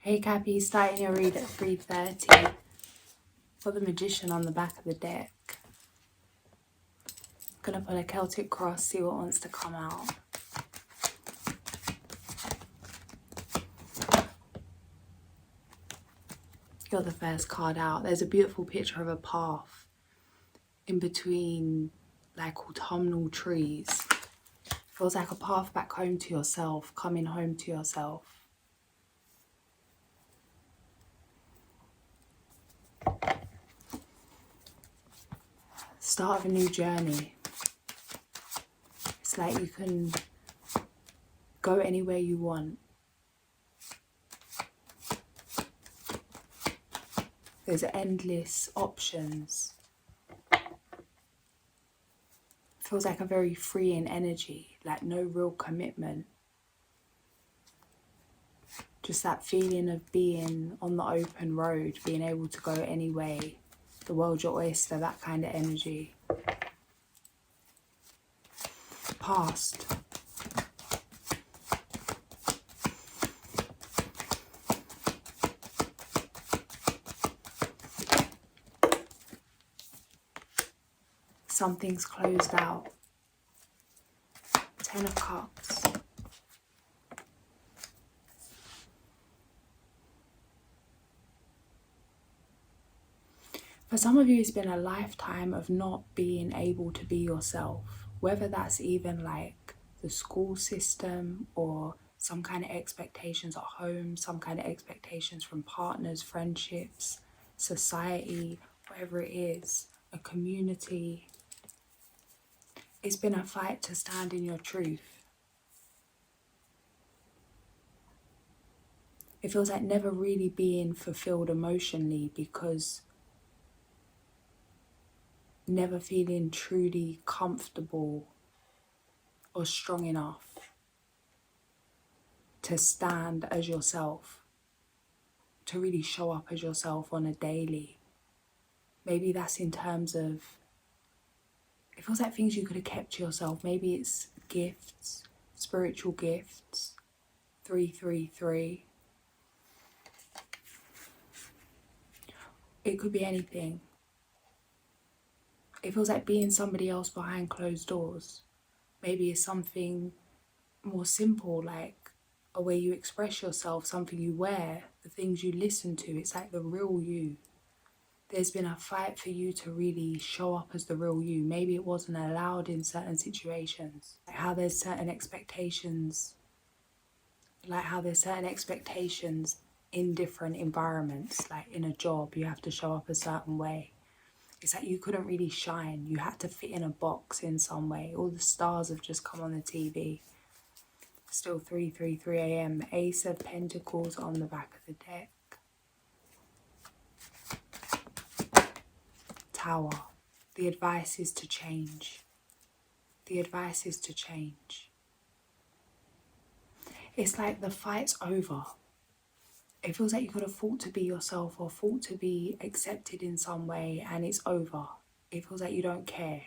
Hey Cappy, starting your read at 3:30. Got the Magician on the back of the deck. Gonna pull a Celtic cross, see what wants to come out. You're the first card out. There's a beautiful picture of a path in between like autumnal trees. Feels like a path back home to yourself, coming home to yourself. Start of a new journey. It's like you can go anywhere you want. There's endless options. Feels like a very freeing energy, like no real commitment. Just that feeling of being on the open road, being able to go any way. The world's your oyster, that kind of energy. Past. Something's closed out. 10 of Cups. For some of you, it's been a lifetime of not being able to be yourself. Whether that's even like the school system or some kind of expectations at home, some kind of expectations from partners, friendships, society, whatever it is, a community. It's been a fight to stand in your truth. It feels like never really being fulfilled emotionally because never feeling truly comfortable or strong enough to stand as yourself, to really show up as yourself on a daily. Maybe that's in terms of, it feels like things you could have kept to yourself. Maybe it's gifts, spiritual gifts. 333. It could be anything. It feels like being somebody else behind closed doors. Maybe it's something more simple, like a way you express yourself, something you wear, the things you listen to. It's like the real you. There's been a fight for you to really show up as the real you. Maybe it wasn't allowed in certain situations. Like how there's certain expectations in different environments. Like in a job, you have to show up a certain way. It's like you couldn't really shine. You had to fit in a box in some way. All the stars have just come on the TV. Still 3:33 a.m. Ace of Pentacles on the back of the deck. Tower. The advice is to change. The advice is to change. It's like the fight's over. It feels like you could have fought to be yourself or fought to be accepted in some way, and it's over. It feels like you don't care.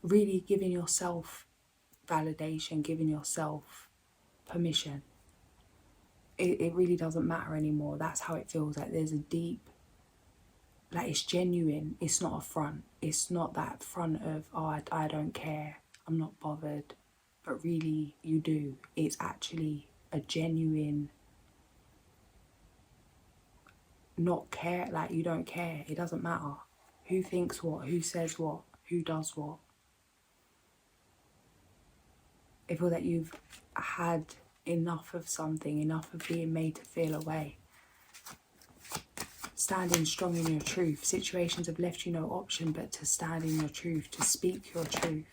Really giving yourself validation, giving yourself permission. It really doesn't matter anymore. That's how it feels. Like there's a deep, like it's genuine. It's not a front. It's not that front of, oh, I don't care, I'm not bothered. But really you do. It's actually a genuine not care, like you don't care. It doesn't matter who thinks what, who says what, who does what. I feel that you've had enough of something, enough of being made to feel away. Standing strong in your truth. Situations have left you no option but to stand in your truth, to speak your truth.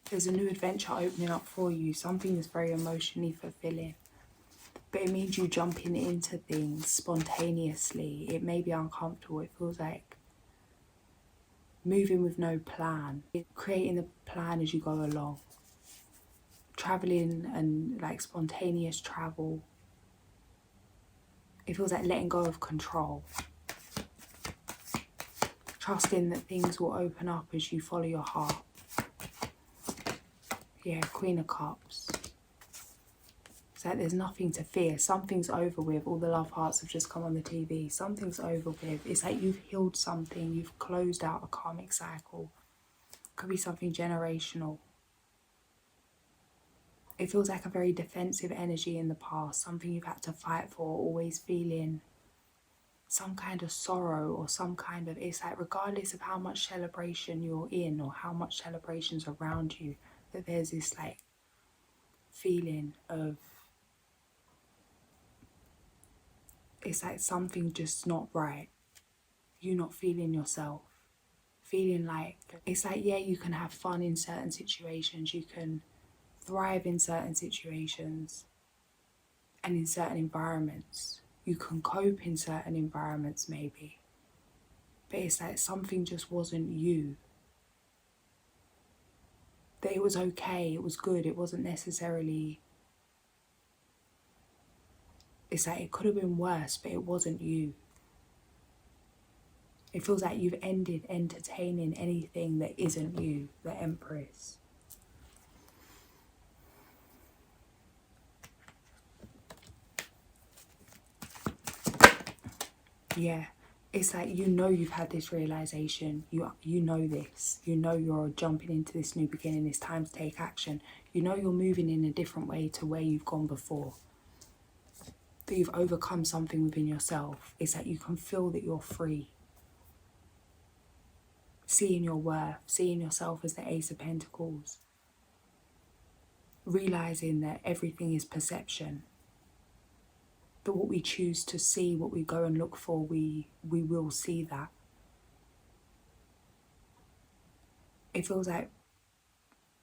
There's a new adventure opening up for you, something that's very emotionally fulfilling. But it means you jumping into things spontaneously. It may be uncomfortable. It feels like moving with no plan. Creating the plan as you go along. Traveling and like spontaneous travel. It feels like letting go of control. Trusting that things will open up as you follow your heart. Yeah, Queen of Cups. It's like there's nothing to fear. Something's over with. All the love hearts have just come on the TV. Something's over with. It's like you've healed something. You've closed out a karmic cycle. Could be something generational. It feels like a very defensive energy in the past. Something you've had to fight for. Always feeling some kind of sorrow or some kind of... It's like regardless of how much celebration you're in or how much celebration's around you, that there's this like feeling of... It's like something just not right. You not feeling yourself. Feeling like... It's like, yeah, you can have fun in certain situations. You can thrive in certain situations and in certain environments. You can cope in certain environments maybe. But it's like something just wasn't you. That it was okay, it was good, it wasn't necessarily... It's like it could have been worse, but it wasn't you. It feels like you've ended entertaining anything that isn't you, the Empress. Yeah, it's like you know you've had this realization. You know this. You know you're jumping into this new beginning. It's time to take action. You know you're moving in a different way to where you've gone before. That you've overcome something within yourself. It's like you can feel that you're free. Seeing your worth, seeing yourself as the Ace of Pentacles. Realizing that everything is perception. That what we choose to see, what we go and look for, we will see that. It feels like,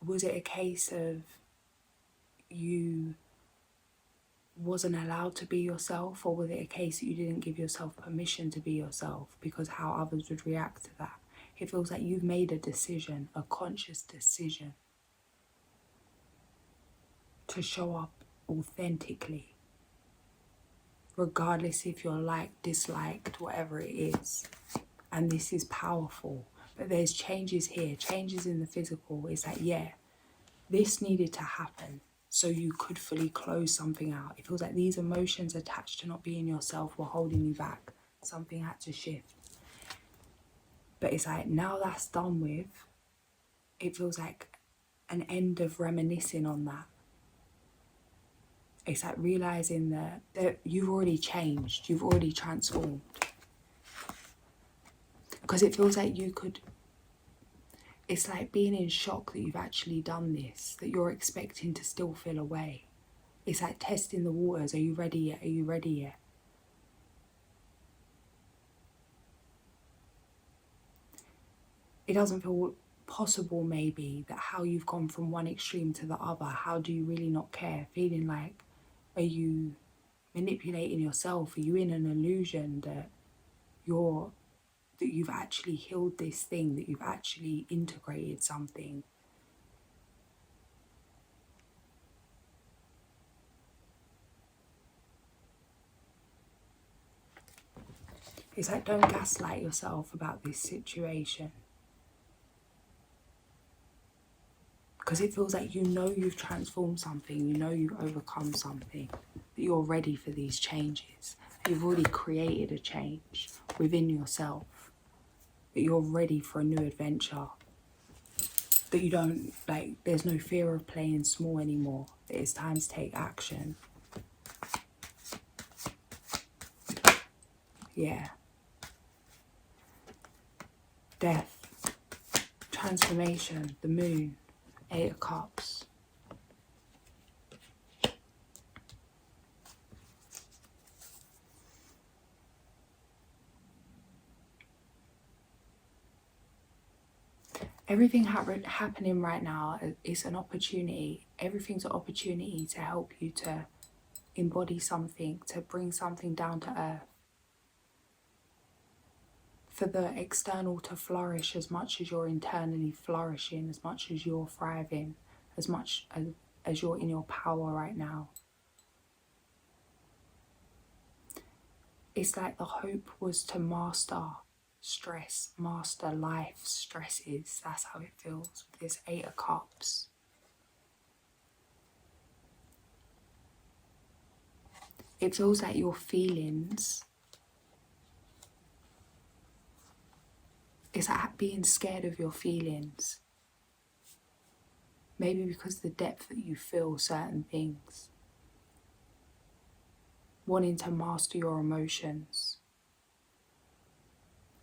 was it a case of you wasn't allowed to be yourself, or was it a case that you didn't give yourself permission to be yourself because how others would react to that? It feels like you've made a decision, a conscious decision to show up authentically. Regardless if you're liked, disliked, whatever it is. And this is powerful. But there's changes here, changes in the physical. It's like, yeah, this needed to happen so you could fully close something out. It feels like these emotions attached to not being yourself were holding you back. Something had to shift. But it's like, now that's done with, it feels like an end of reminiscing on that. It's like realizing that you've already changed, you've already transformed. Because it feels like you could, it's like being in shock that you've actually done this, that you're expecting to still feel away. It's like testing the waters. Are you ready yet? Are you ready yet? It doesn't feel possible maybe that how you've gone from one extreme to the other. How do you really not care? Feeling like, are you manipulating yourself? Are you in an illusion that you've actually healed this thing, that you've actually integrated something? It's like, don't gaslight yourself about this situation. Because it feels like you know you've transformed something, you know you've overcome something, that you're ready for these changes. You've already created a change within yourself, that you're ready for a new adventure. That you don't, like, there's no fear of playing small anymore. That it's time to take action. Yeah. Death. Transformation. The moon. 8 of Cups. Everything happening right now is an opportunity. Everything's an opportunity to help you to embody something, to bring something down to earth. For the external to flourish as much as you're internally flourishing, as much as you're thriving, as much as you're in your power right now. It's like the hope was to master stress, master life stresses. That's how it feels with this 8 of Cups. It feels like your feelings, it's like being scared of your feelings. Maybe because the depth that you feel certain things. Wanting to master your emotions.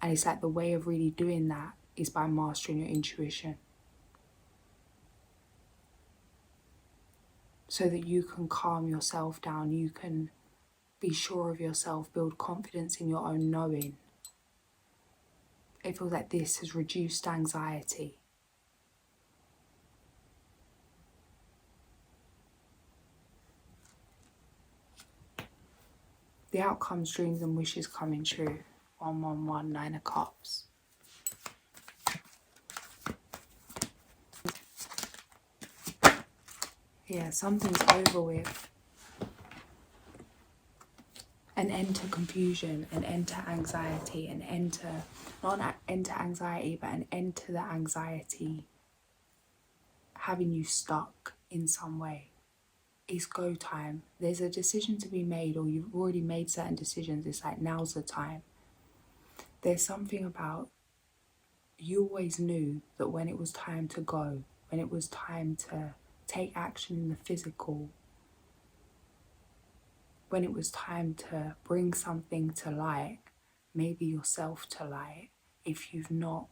And it's like the way of really doing that is by mastering your intuition. So that you can calm yourself down, you can be sure of yourself, build confidence in your own knowing. It feels like this has reduced anxiety. The outcomes, dreams and wishes coming true. 111, 9 of Cups. Yeah, something's over with. An end to confusion, an end to anxiety, an end to, not an end to anxiety, but an end to the anxiety having you stuck in some way. It's go time. There's a decision to be made, or you've already made certain decisions. It's like, now's the time. There's something about, you always knew that when it was time to go, when it was time to take action in the physical, when it was time to bring something to light, maybe yourself to light, if you've not,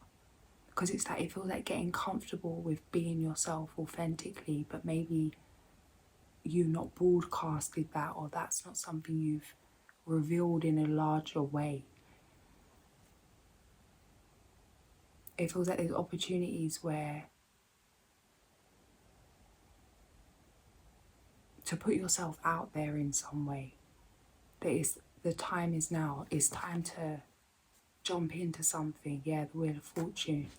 because it's like, it feels like getting comfortable with being yourself authentically, but maybe you not broadcasted that, or that's not something you've revealed in a larger way. It feels like there's opportunities where to put yourself out there in some way. The time is now. It's time to jump into something. Yeah, the Wheel of Fortune.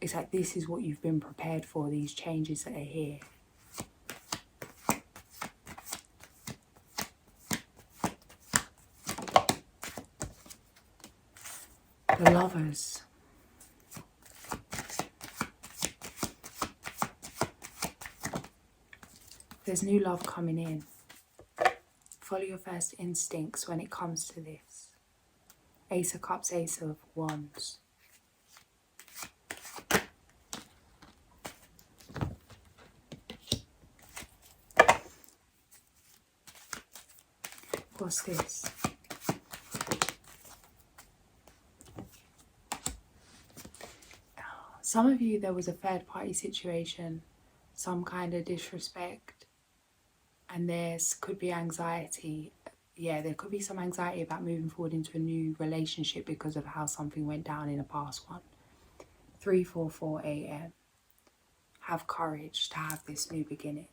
It's like this is what you've been prepared for, these changes that are here. The Lovers. There's new love coming in. Follow your first instincts when it comes to this. Ace of Cups, Ace of Wands. What's this? Some of you, there was a third party situation, some kind of disrespect, and there could be anxiety. Yeah, there could be some anxiety about moving forward into a new relationship because of how something went down in a past one. 3:44 a.m. Have courage to have this new beginning.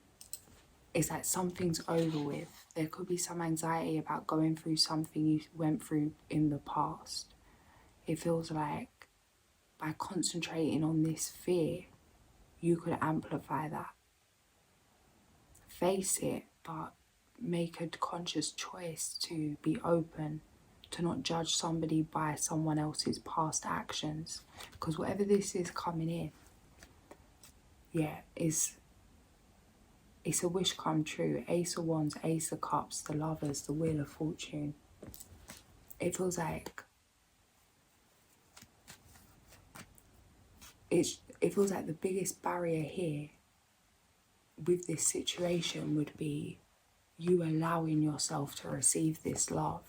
It's like something's over with. There could be some anxiety about going through something you went through in the past. It feels like by concentrating on this fear, you could amplify that. Face it, but make a conscious choice to be open, to not judge somebody by someone else's past actions. Because whatever this is coming in, yeah, it's a wish come true. Ace of Wands, Ace of Cups, the Lovers, the Wheel of Fortune. It feels like it feels like the biggest barrier here with this situation would be you allowing yourself to receive this love.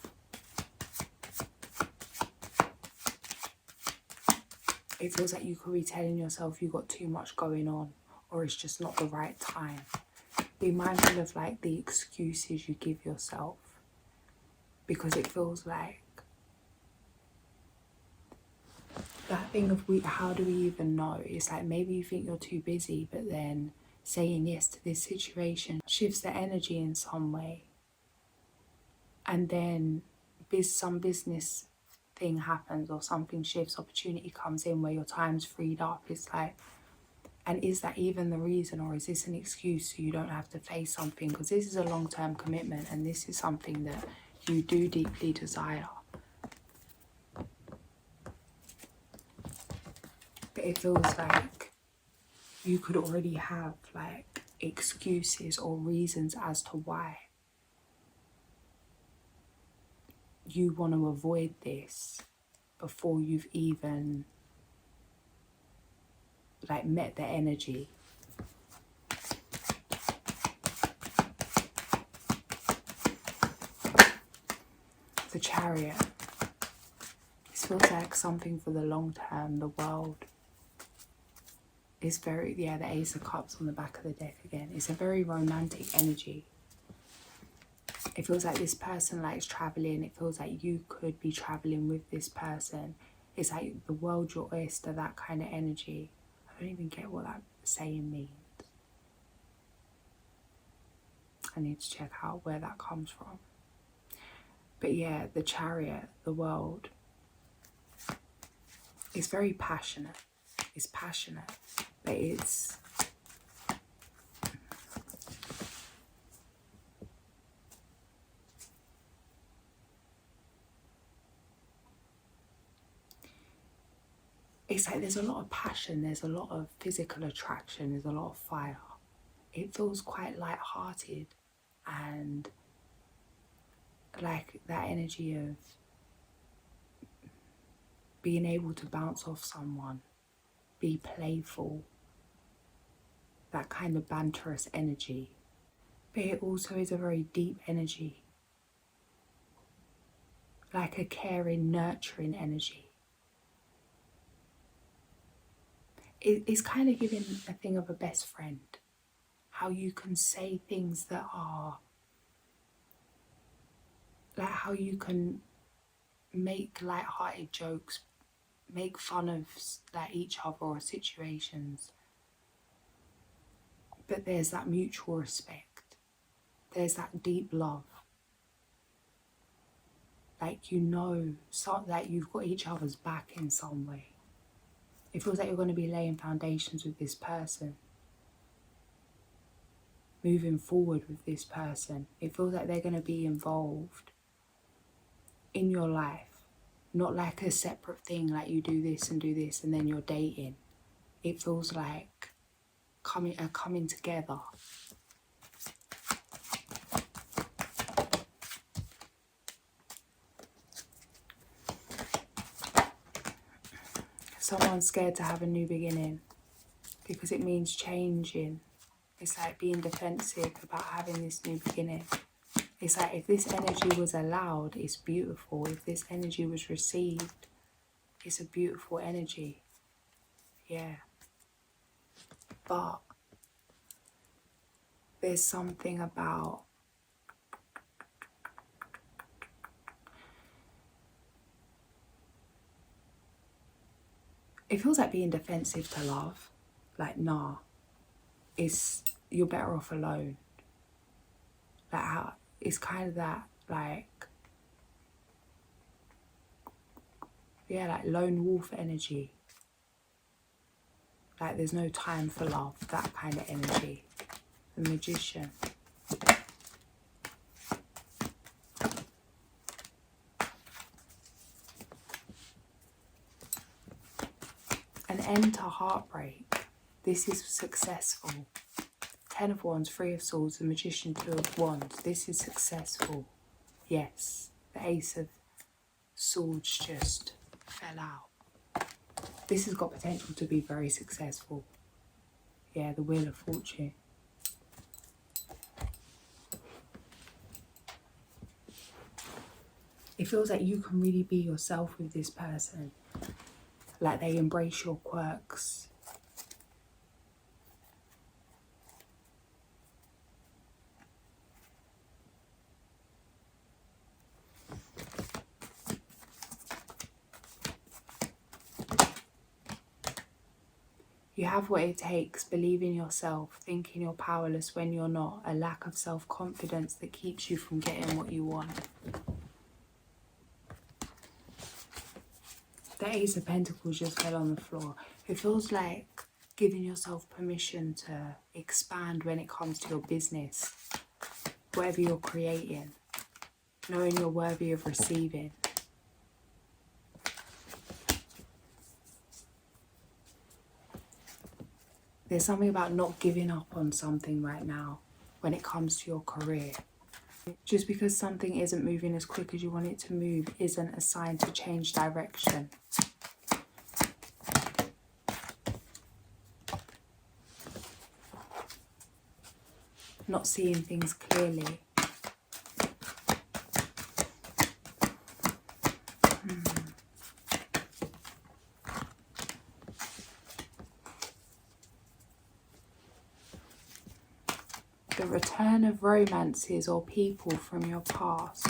It feels like you could be telling yourself you got too much going on, or it's just not the right time. Be mindful of like the excuses you give yourself, because it feels like that thing of how do we even know? It's like maybe you think you're too busy, but then saying yes to this situation shifts the energy in some way. And then some business thing happens or something shifts, opportunity comes in where your time's freed up. It's like, and is that even the reason, or is this an excuse so you don't have to face something? Because this is a long-term commitment and this is something that you do deeply desire. But it feels like you could already have like excuses or reasons as to why you want to avoid this before you've even like met the energy. The Chariot. This feels like something for the long term. The World is very, the Ace of Cups on the back of the deck again. It's a very romantic energy. It feels like this person likes traveling. It feels like you could be traveling with this person. It's like the world's your oyster, that kind of energy. I don't even get what that saying means. I need to check out where that comes from. But yeah, the Chariot, the World, it's very passionate. It's passionate, but it's like there's a lot of passion, there's a lot of physical attraction, there's a lot of fire. It feels quite light-hearted and like that energy of being able to bounce off someone, be playful, that kind of banterous energy. But it also is a very deep energy, like a caring, nurturing energy. It's kind of giving a thing of a best friend, how you can say things that are, like how you can make light-hearted jokes, make fun of like each other or situations, but there's that mutual respect, there's that deep love, like you know, so that you've got each other's back in some way. It feels like you're going to be laying foundations with this person, moving forward with this person. It feels like they're going to be involved in your life, not like a separate thing, like you do this and then you're dating. It feels like coming together. Someone's scared to have a new beginning because it means changing. It's like being defensive about having this new beginning. It's like if this energy was allowed, it's beautiful. If this energy was received, it's a beautiful energy. Yeah. But there's something about it feels like being defensive to love. Like, nah, you're better off alone. Like how it's kind of that, like, yeah, like lone wolf energy. Like there's no time for love, that kind of energy. The Magician. An end to heartbreak. This is successful. 10 of Wands, 3 of Swords, the Magician, 2 of Wands. This is successful. Yes. The Ace of Swords just fell out. This has got potential to be very successful. Yeah, the Wheel of Fortune. It feels like you can really be yourself with this person. Like they embrace your quirks. You have what it takes, believe in yourself, thinking you're powerless when you're not, a lack of self-confidence that keeps you from getting what you want. The Ace of Pentacles just fell on the floor. It feels like giving yourself permission to expand when it comes to your business, whatever you're creating, knowing you're worthy of receiving. There's something about not giving up on something right now when it comes to your career. Just because something isn't moving as quick as you want it to move isn't a sign to change direction. Not seeing things clearly. The return of romances or people from your past.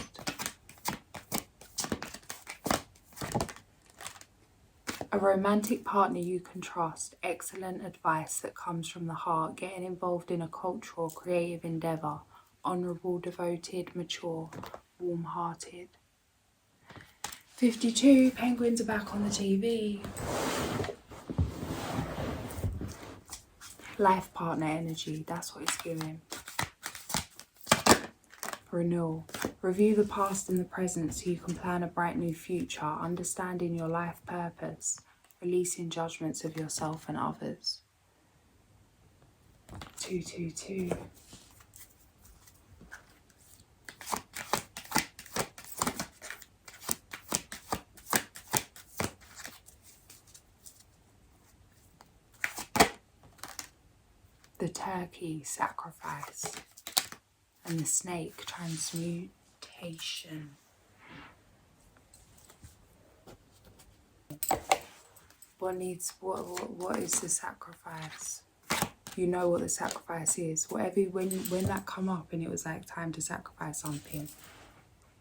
A romantic partner you can trust. Excellent advice that comes from the heart. Getting involved in a cultural, creative endeavour. Honourable, devoted, mature, warm-hearted. 52. Penguins are back on the TV. Life partner energy. That's what it's giving. Renewal. Review the past and the present so you can plan a bright new future, understanding your life purpose, releasing judgments of yourself and others. 222. The turkey, sacrifice. And the snake, transmutation. What is the sacrifice? You know what the sacrifice is. Whatever, when that come up and it was like time to sacrifice something,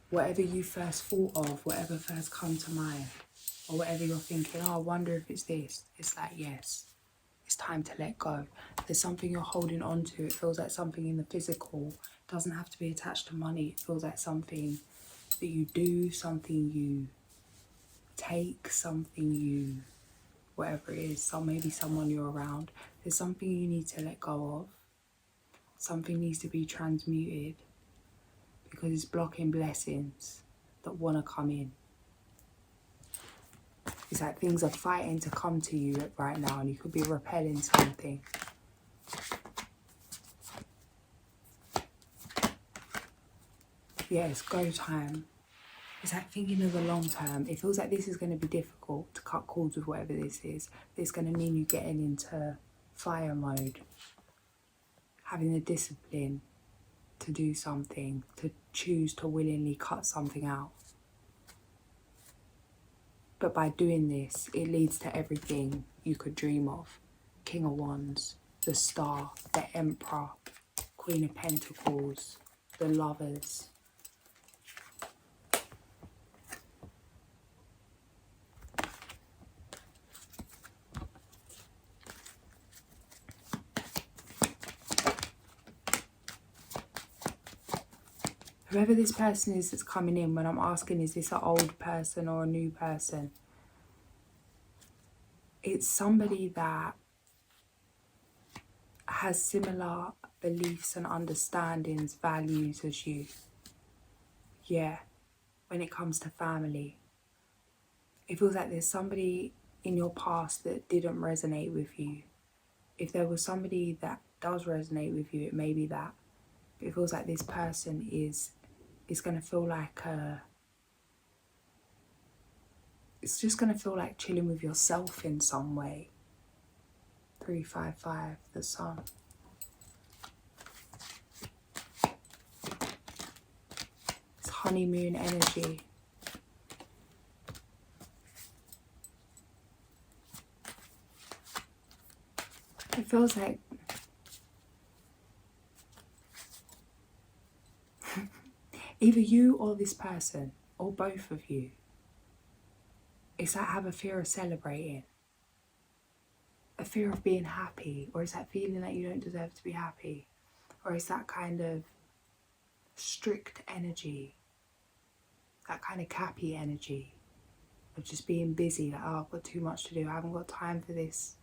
whatever you first thought of, whatever first come to mind, or whatever you're thinking, oh, I wonder if it's this. It's like, yes, it's time to let go. There's something you're holding on to. It feels like something in the physical. It doesn't have to be attached to money. It feels like something that you do, something you take, something you, whatever it is, maybe someone you're around. There's something you need to let go of. Something needs to be transmuted because it's blocking blessings that want to come in. It's like things are fighting to come to you right now and you could be repelling something. Yeah, it's go time. It's like thinking of the long term. It feels like this is going to be difficult to cut cords with whatever this is. It's going to mean you getting into fire mode. Having the discipline to do something, to choose to willingly cut something out. But by doing this, it leads to everything you could dream of. King of Wands, the Star, the Emperor, Queen of Pentacles, the Lovers. Whoever this person is that's coming in, when I'm asking, is this an old person or a new person? It's somebody that has similar beliefs and understandings, values as you. Yeah, when it comes to family. It feels like there's somebody in your past that didn't resonate with you. If there was somebody that does resonate with you, it may be that. But it feels like this person is going to feel like it's just going to feel like chilling with yourself in some way. 355, the Sun. It's honeymoon energy. It feels like either you or this person, or both of you, it's like have a fear of celebrating, a fear of being happy, or it's that feeling that you don't deserve to be happy, or it's that kind of strict energy, that kind of cappy energy of just being busy, like, oh, I've got too much to do, I haven't got time for this,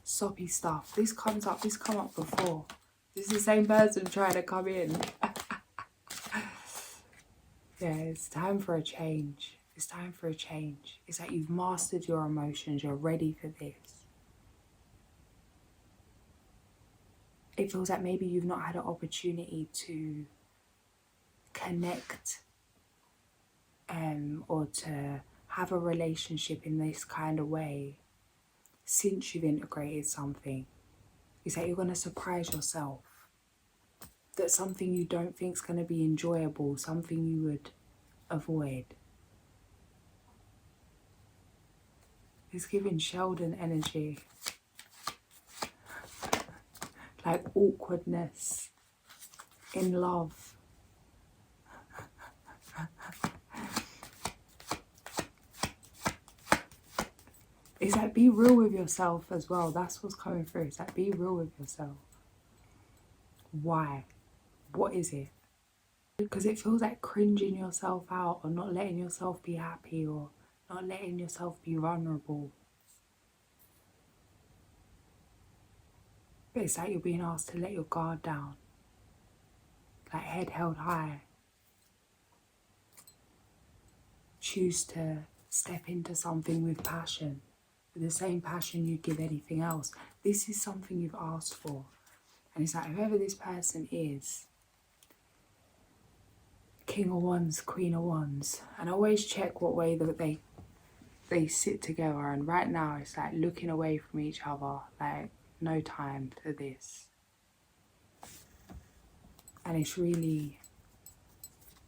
soppy stuff. This come up before. This is the same person trying to come in. Yeah, it's time for a change. It's time for a change. It's like you've mastered your emotions. You're ready for this. It feels like maybe you've not had an opportunity to connect or to have a relationship in this kind of way since you've integrated something. It's like you're going to surprise yourself that something you don't think is going to be enjoyable, something you would avoid. It's giving Sheldon energy. Like awkwardness in love. It's like be real with yourself as well. That's what's coming through. It's like be real with yourself. Why? What is it? Because it feels like cringing yourself out or not letting yourself be happy or not letting yourself be vulnerable. But it's like you're being asked to let your guard down. Like head held high. Choose to step into something with passion. With the same passion you'd give anything else. This is something you've asked for. And it's like whoever this person is, King of Wands, Queen of Wands. And always check what way that they sit together. And right now it's like looking away from each other. Like no time for this. And it's really,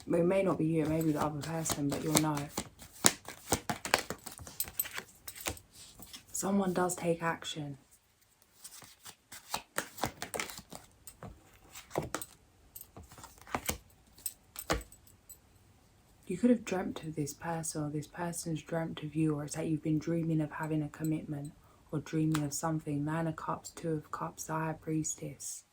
it may not be you, it may be the other person, but you'll know. Someone does take action. You could have dreamt of this person, or this person's dreamt of you, or it's like you've been dreaming of having a commitment or dreaming of something. 9 of Cups, 2 of Cups, the High Priestess.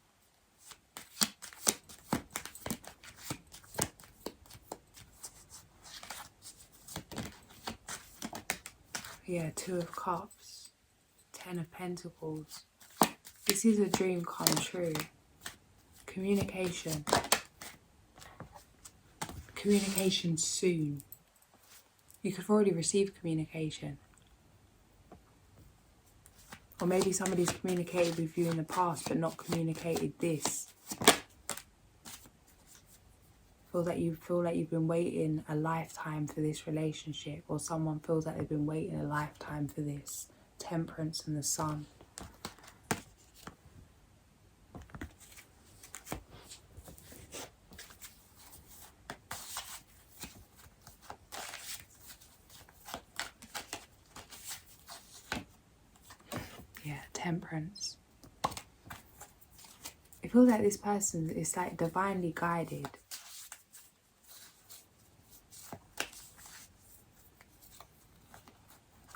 Yeah, 2 of Cups, 10 of Pentacles. This is a dream come true. Communication. Communication soon. You could have already received communication. Or maybe somebody's communicated with you in the past but not communicated this. Feel like you've been waiting a lifetime for this relationship, or someone feels like they've been waiting a lifetime for this. Temperance and the Sun. Yeah, Temperance. It feels like this person is like divinely guided.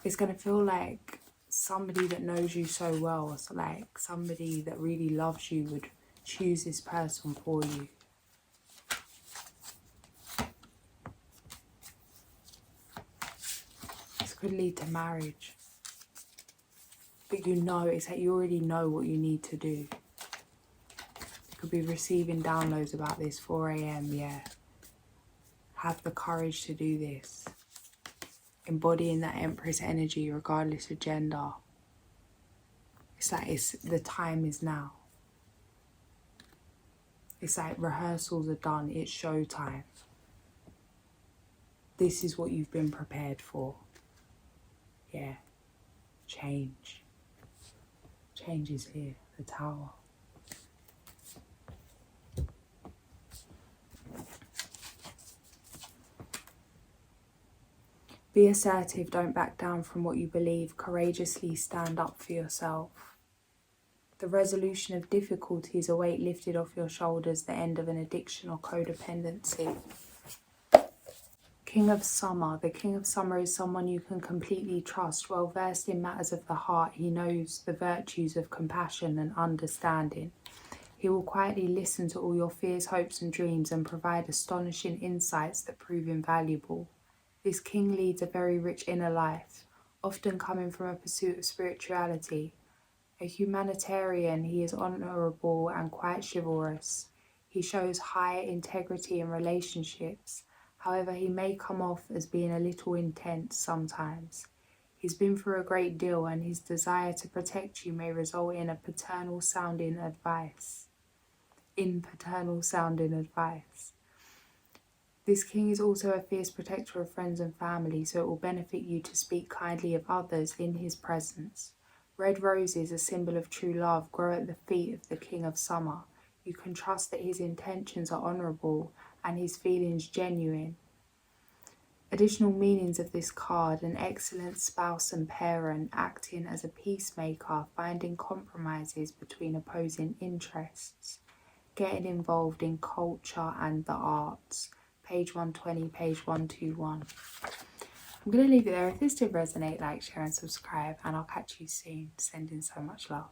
It's going to feel like somebody that knows you so well, so like somebody that really loves you would choose this person for you. This could lead to marriage. But you know, it's like you already know what you need to do. You could be receiving downloads about this, 4 AM, yeah. Have the courage to do this. Embodying that Empress energy regardless of gender. It's like the time is now. It's like rehearsals are done, it's show time. This is what you've been prepared for. Yeah. Change. Change is here, the Tower. Be assertive, don't back down from what you believe. Courageously stand up for yourself. The resolution of difficulties, a weight lifted off your shoulders, the end of an addiction or codependency. King of Summer. The King of Summer is someone you can completely trust. Well versed in matters of the heart, he knows the virtues of compassion and understanding. He will quietly listen to all your fears, hopes and dreams and provide astonishing insights that prove invaluable. This king leads a very rich inner life, often coming from a pursuit of spirituality. A humanitarian, he is honourable and quite chivalrous. He shows high integrity in relationships, However, he may come off as being a little intense sometimes. He's been through a great deal, and his desire to protect you may result in paternal sounding advice. This king is also a fierce protector of friends and family, so it will benefit you to speak kindly of others in his presence. Red roses, a symbol of true love, grow at the feet of the king of summer. You can trust that his intentions are honourable and his feelings genuine. Additional meanings of this card: an excellent spouse and parent, acting as a peacemaker, finding compromises between opposing interests, getting involved in culture and the arts. Page 120, page 121. I'm going to leave it there. If this did resonate, like, share and subscribe, and I'll catch you soon. Sending so much love.